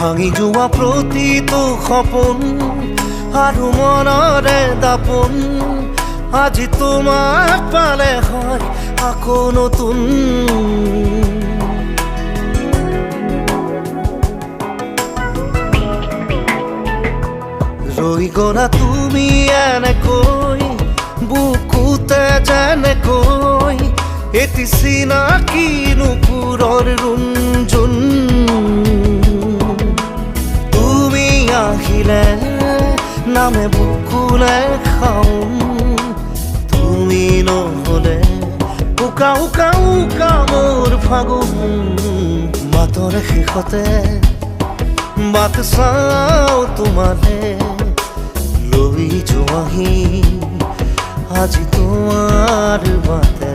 ভাঙি যোৱা প্ৰতিটো সপোন আৰু মনৰে দাপোন আজি তোমাক পালে হয় আকৌ নতুন ৰৈ গলা তুমি এনেকৈ বুকুতে যেনেকৈ এটি চিনাকি নুপুৰৰ ৰুণজুন তুমি আহিলে নামে বুকুলে খাওঁ তুমি নহলে উকা উকা উকা মোৰ ফাগুন মাতৰে শেষতে বাট চাওঁ তোমালে লৈ যোৱাহি আজি তোমাৰ বাটে